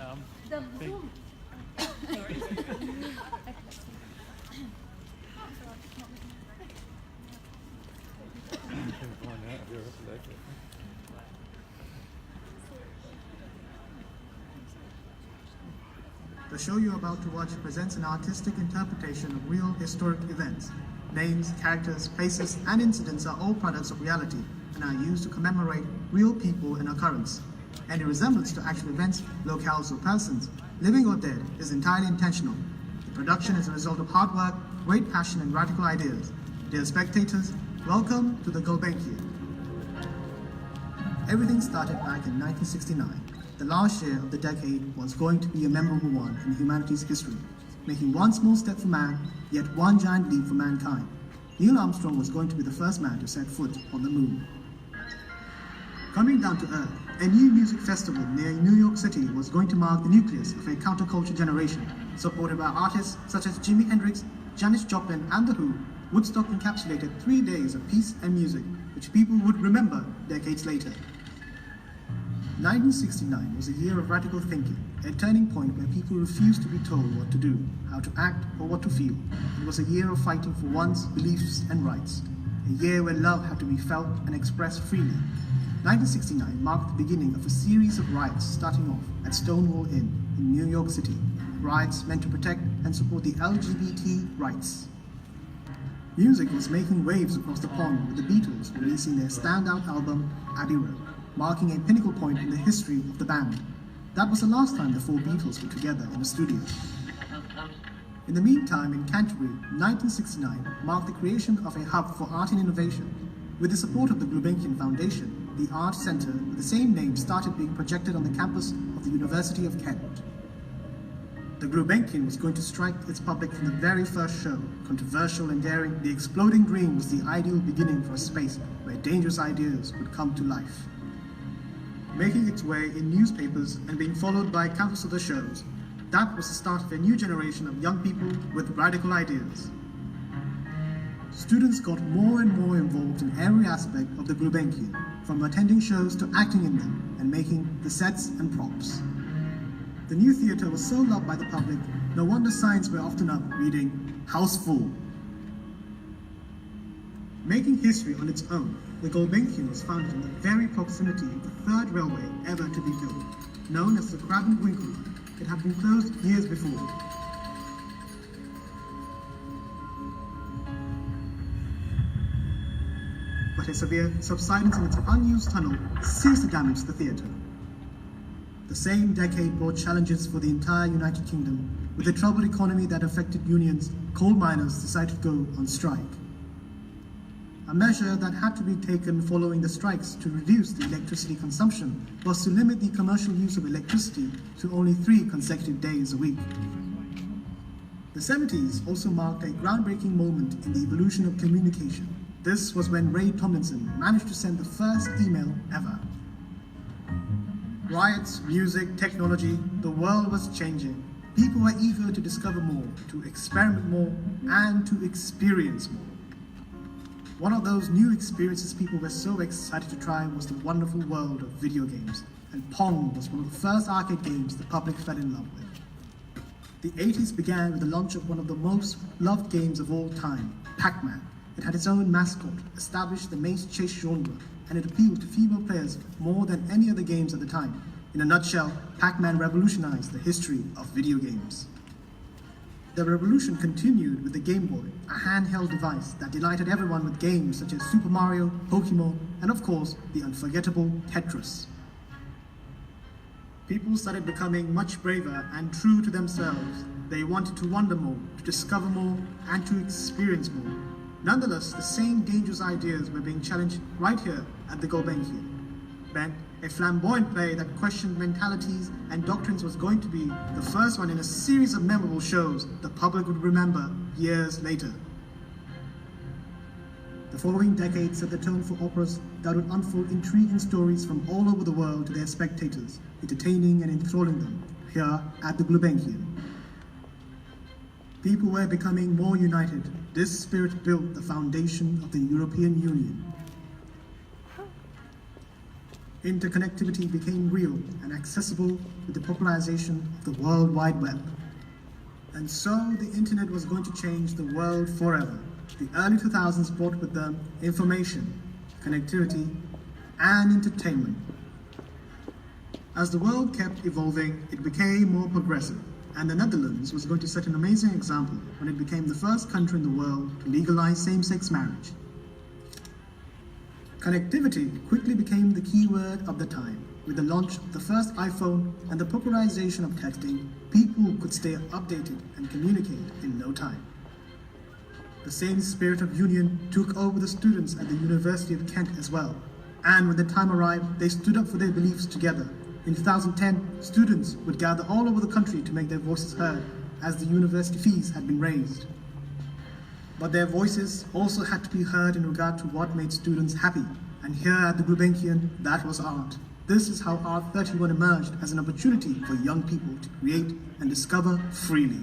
The Zoom. The show you're about to watch presents an artistic interpretation of real historic events. Names, characters, places, and incidents are all products of reality and are used to commemorate real people and occurrence. Any resemblance to actual events, locales, or persons, living or dead, is entirely intentional. The production is a result of hard work, great passion, and radical ideas. Dear spectators, welcome to the Gulbenkian. Everything started back in 1969. The last year of the decade was going to be a memorable one in humanity's history, making one small step for man, yet one giant leap for mankind. Neil Armstrong was going to be the first man to set foot on the moon. Coming down to Earth, a new music festival near New York City was going to mark the nucleus of a counterculture generation, supported by artists such as Jimi Hendrix, Janis Joplin, and The Who. Woodstock encapsulated 3 days of peace and music, which people would remember decades later. 1969 was a year of radical thinking, a turning point where people refused to be told what to do, how to act, or what to feel. It was a year of fighting for one's beliefs and rights, a year where love had to be felt and expressed freely. 1969 marked the beginning of a series of riots starting off at Stonewall Inn in New York City, riots meant to protect and support the LGBT rights. Music was making waves across the pond with the Beatles releasing their standout album, Abbey Road, marking a pinnacle point in the history of the band. That was the last time the four Beatles were together in a studio. In the meantime, in Canterbury, 1969 marked the creation of a hub for art and innovation. With the support of the Gulbenkian Foundation, the art centre with the same name started being projected on the campus of the University of Kent. The Gulbenkian was going to strike its public from the very first show. Controversial and daring, the exploding green was the ideal beginning for a space where dangerous ideas would come to life. Making its way in newspapers and being followed by countless other shows, that was the start of a new generation of young people with radical ideas. Students got more and more involved in every aspect of the Gulbenkian, from attending shows to acting in them and making the sets and props. The new theatre was so loved by the public, no wonder signs were often up reading, "House Full." Making history on its own, the Gulbenkian was founded in the very proximity of the third railway ever to be built, known as the Crab and Winkle Line. It had been closed years before. But a severe subsidence in its unused tunnel seriously damaged the theatre. The same decade brought challenges for the entire United Kingdom. With the troubled economy that affected unions, coal miners decided to go on strike. A measure that had to be taken following the strikes to reduce the electricity consumption was to limit the commercial use of electricity to only 3 consecutive days a week. The 70s also marked a groundbreaking moment in the evolution of communication. This was when Ray Tomlinson managed to send the first email ever. Riots, music, technology, the world was changing. People were eager to discover more, to experiment more, and to experience more. One of those new experiences people were so excited to try was the wonderful world of video games, and Pong was one of the first arcade games the public fell in love with. The 80s began with the launch of one of the most loved games of all time, Pac-Man. It had its own mascot, established the maze chase genre, and it appealed to female players more than any other games at the time. In a nutshell, Pac-Man revolutionized the history of video games. The revolution continued with the Game Boy, a handheld device that delighted everyone with games such as Super Mario, Pokemon, and of course, the unforgettable Tetris. People started becoming much braver and true to themselves. They wanted to wonder more, to discover more, and to experience more. Nonetheless, the same dangerous ideas were being challenged right here at the Gulbenkian. Ben, a flamboyant play that questioned mentalities and doctrines, was going to be the first one in a series of memorable shows the public would remember years later. The following decade set the tone for operas that would unfold intriguing stories from all over the world to their spectators, entertaining and enthralling them here at the Gulbenkian. People were becoming more united. This spirit built the foundation of the European Union. Interconnectivity became real and accessible with the popularization of the World Wide Web. And so the internet was going to change the world forever. The early 2000s brought with them information, connectivity, and entertainment. As the world kept evolving, it became more progressive, and the Netherlands was going to set an amazing example when it became the first country in the world to legalize same-sex marriage. Connectivity quickly became the key word of the time. With the launch of the first iPhone and the popularization of texting, people could stay updated and communicate in no time. The same spirit of union took over the students at the University of Kent as well. And when the time arrived, they stood up for their beliefs together. In 2010, students would gather all over the country to make their voices heard as the university fees had been raised. But their voices also had to be heard in regard to what made students happy. And here at the Gulbenkian, that was art. This is how Art 31 emerged as an opportunity for young people to create and discover freely.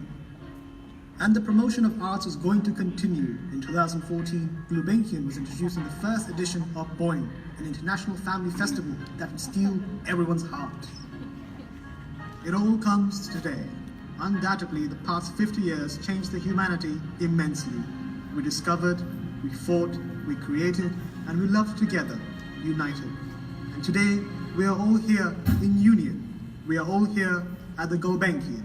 And the promotion of arts was going to continue. In 2014, Gulbenkian was introducing the first edition of Boing, an international family festival that would steal everyone's heart. It all comes today. Undoubtedly, the past 50 years changed the humanity immensely. We discovered, we fought, we created, and we loved together, united. And today, we are all here in union. We are all here at the Gulbenkian.